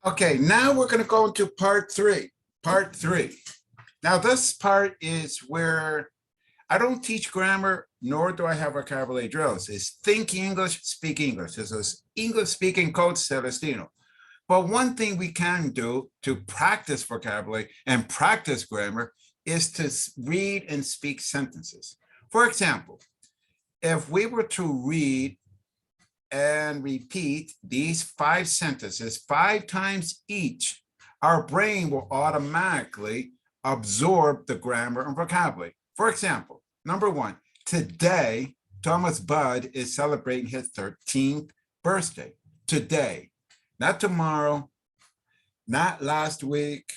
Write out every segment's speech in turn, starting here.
Okay, now we're going to go into part three. Part three. Now, this part is where I don't teach grammar, nor do I have vocabulary drills. It's think English, speak English. This is English speaking coach Celestino. But one thing we can do to practice vocabulary and practice grammar is to read and speak sentences. For example, if we were to read and repeat these 5 sentences 5 times each, our brain will automatically absorb the grammar and vocabulary. For example, number 1, today, Thomas Budd is celebrating his 13th birthday. Today, not tomorrow, not last week,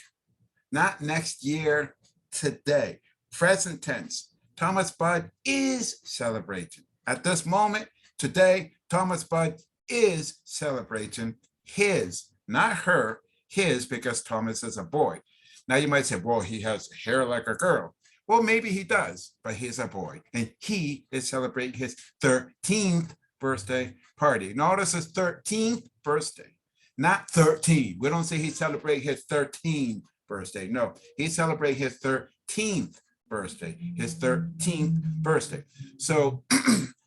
not next year, today. Present tense. Thomas Budd is celebrating. At this moment, today, Thomas Budd is celebrating his, not her, his, because Thomas is a boy. Now you might say, well, he has hair like a girl. Well, maybe he does, but he's a boy. And he is celebrating his 13th birthday party. Notice his 13th birthday, not 13. We don't say he's celebrating his 13th birthday. No, he's celebrating his 13th birthday, his 13th birthday. So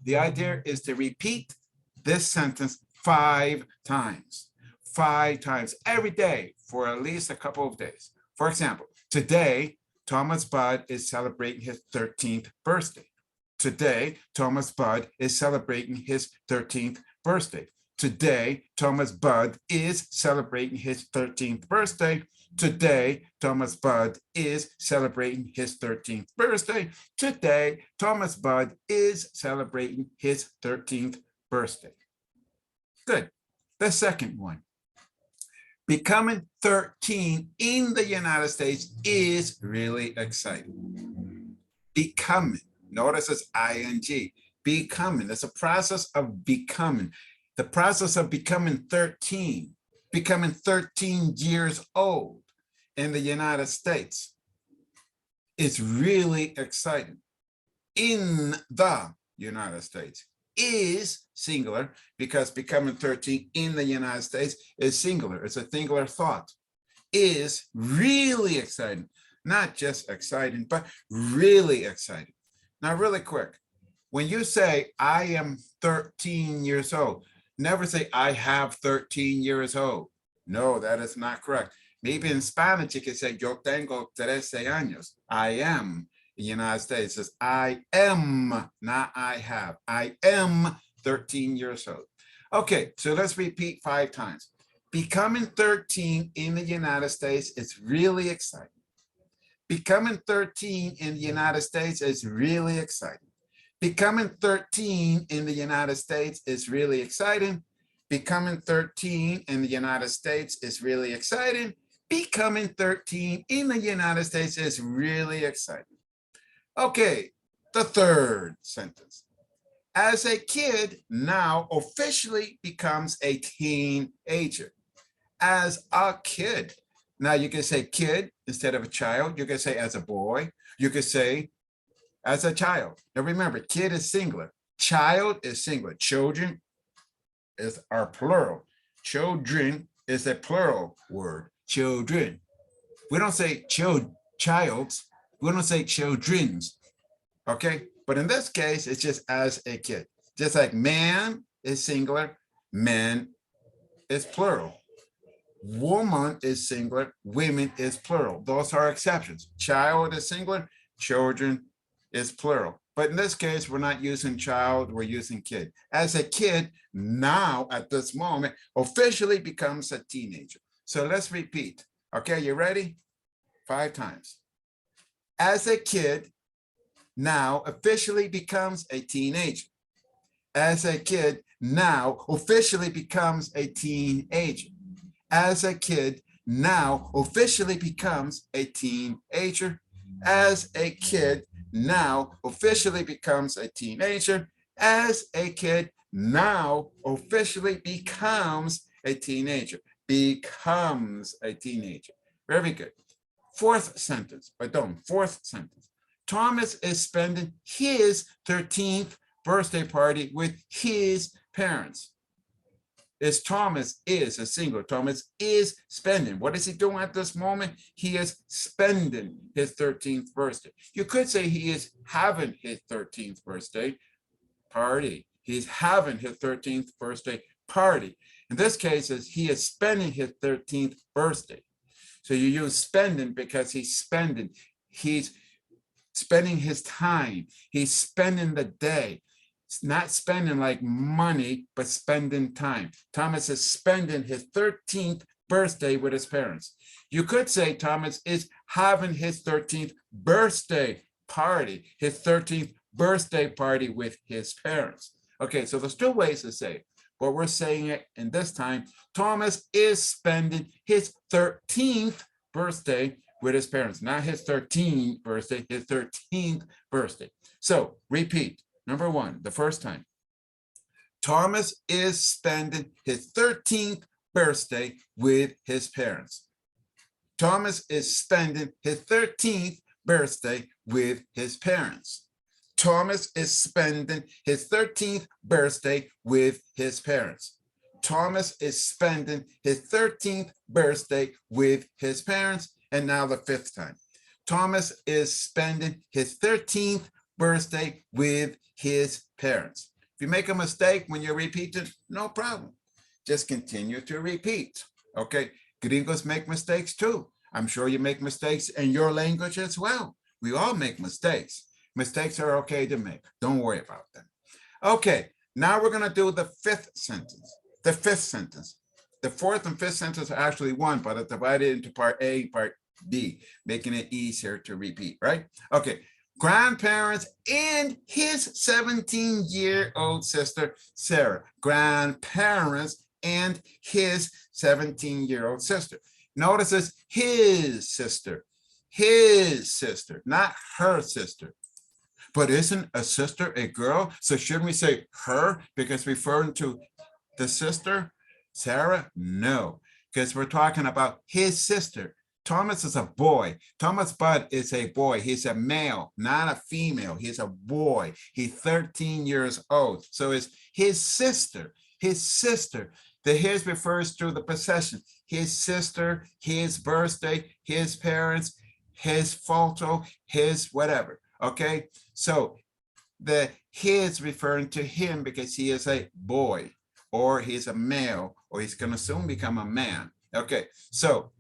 the idea is to repeat this sentence 5 times, 5 times every day for at least a couple of days. For example, today, Thomas Budd is celebrating his 13th birthday. Today, Thomas Budd is celebrating his 13th birthday. Today, Thomas Budd is celebrating his 13th birthday. Today, Thomas Budd is celebrating his 13th birthday. Today, Thomas Budd is celebrating his 13th birthday. Good. The second one. Becoming 13 in the United States is really exciting. Becoming, notice it's ing, becoming. It's a process of becoming. The process of becoming 13 years old in the United States is really exciting. In the United States is singular because becoming 13 in the United States is singular. It's a singular thought. Is really exciting. Not just exciting, but really exciting. Now, really quick, when you say I am 13 years old, never say I have 13 years old. No, that is not correct. Maybe in Spanish, you can say yo tengo 13 años. I am. In the United States, it says I am, not I have. I am 13 years old. Okay, so let's repeat 5 times. Becoming 13 in the United States is really exciting. Becoming 13 in the United States is really exciting. Becoming 13 in the United States is really exciting. Becoming 13 in the United States is really exciting. Becoming 13 in the United States is really exciting. Okay, the third sentence. As a kid, now officially becomes a teenager. As a kid. Now you can say kid instead of a child. You can say as a boy. You can say as a child. Now remember, kid is singular. Child is singular. Children is our plural. Children is a plural word. Children. We don't say childs. We don't say children's. Okay? But in this case, it's just as a kid. Just like man is singular, men is plural. Woman is singular, women is plural. Those are exceptions. Child is singular, children is plural. But in this case, we're not using child, we're using kid. As a kid, now at this moment, officially becomes a teenager. So let's repeat. Okay, you ready? 5 times. As a kid, now officially becomes a teenager. As a kid, now officially becomes a teenager. As a kid, now officially becomes a teenager. As a kid, now officially becomes a teenager. As a kid, now officially becomes a teenager. Becomes a teenager. Very good. Fourth sentence, fourth sentence. Thomas is spending his 13th birthday party with his parents. is Thomas is a singular. Thomas is spending. What is he doing at this moment? He is spending his 13th birthday. You could say he is having his 13th birthday party. He's having his 13th birthday party. In this case, he is spending his 13th birthday. So you use spending because he's spending. He's spending his time. He's spending the day. It's not spending like money, but spending time. Thomas is spending his 13th birthday with his parents. You could say Thomas is having his 13th birthday party, his 13th birthday party with his parents. Okay, so there's two ways to say it, but we're saying it in this time. Thomas is spending his 13th birthday with his parents, not his 13th birthday, his 13th birthday. So repeat. Number one, the first time. Thomas is spending his 13th birthday with his parents. Thomas is spending his 13th birthday with his parents. Thomas is spending his 13th birthday with his parents. Thomas is spending his 13th birthday with his parents. And now the fifth time. Thomas is spending his 13th birthday with his parents. If you make a mistake when you're repeating, no problem. Just continue to repeat. Okay, gringos make mistakes too. I'm sure you make mistakes in your language as well. We all make mistakes. Mistakes are okay to make. Don't worry about them. Okay, now we're going to do the fifth sentence. The fifth sentence. The fourth and fifth sentence are actually one, but it's divided into part A, part B, making it easier to repeat, right? Okay. Grandparents and his 17-year-old sister, Sarah. Grandparents and his 17-year-old sister. Notice it's his sister, not her sister. But isn't a sister a girl? So shouldn't we say her because referring to the sister, Sarah? No, because we're talking about his sister. Thomas is a boy. Thomas Budd is a boy. He's a male, not a female. He's a boy. He's 13 years old. So it's his sister, his sister. The his refers to the possession. His sister, his birthday, his parents, his photo, his whatever. Okay. So the his referring to him because he is a boy or he's a male or he's going to soon become a man. Okay. So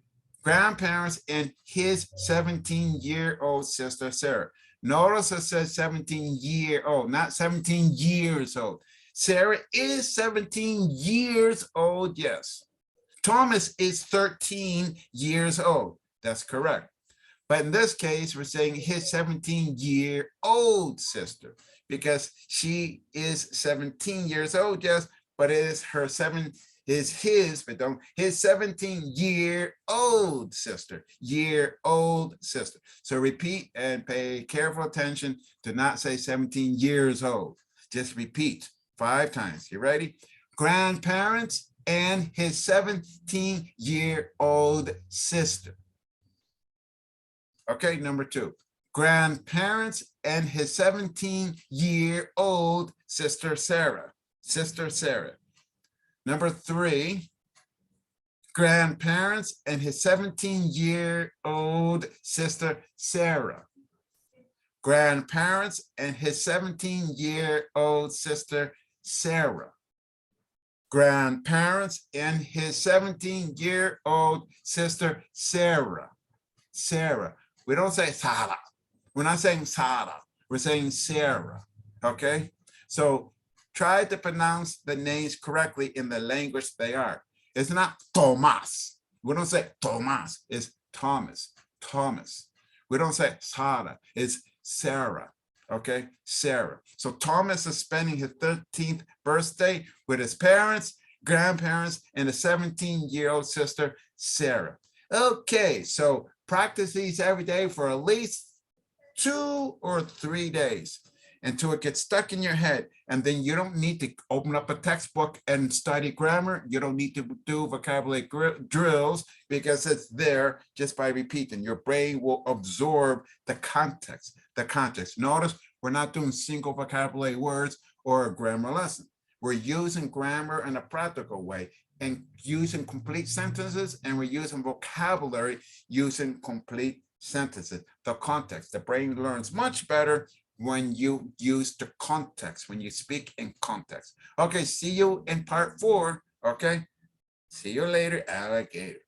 grandparents and his 17-year-old sister, Sarah. Notice it says 17-year-old, not 17 years old. Sarah is 17 years old, yes. Thomas is 13 years old. That's correct. But in this case, we're saying his 17-year-old sister because she is 17 years old, yes, but it is her his 17-year-old sister, So repeat and pay careful attention to not say 17 years old. Just repeat 5 times. You ready? Grandparents and his 17-year-old sister. Okay, number 2. Grandparents and his 17-year-old sister, Sarah. Number 3, grandparents and his 17-year-old sister, Sarah. Grandparents and his 17-year-old sister, Sarah. Grandparents and his 17-year-old sister, Sarah. We don't say Sarah. We're not saying Sarah. We're saying Sarah. Okay? So try to pronounce the names correctly in the language they are. It's not Thomas. We don't say Thomas. It's Thomas. We don't say Sarah. It's Sarah. Okay, Sarah. So Thomas is spending his 13th birthday with his parents, grandparents, and a 17-year-old sister, Sarah. Okay, so practice these every day for at least 2 or 3 days until it gets stuck in your head. And then you don't need to open up a textbook and study grammar. You don't need to do vocabulary drills because it's there just by repeating. Your brain will absorb the context. Notice we're not doing single vocabulary words or a grammar lesson. We're using grammar in a practical way and using complete sentences, and we're using vocabulary using complete sentences. The context, the brain learns much better when you use the context, when you speak in context. Okay, see you in part 4. Okay, see you later, alligator.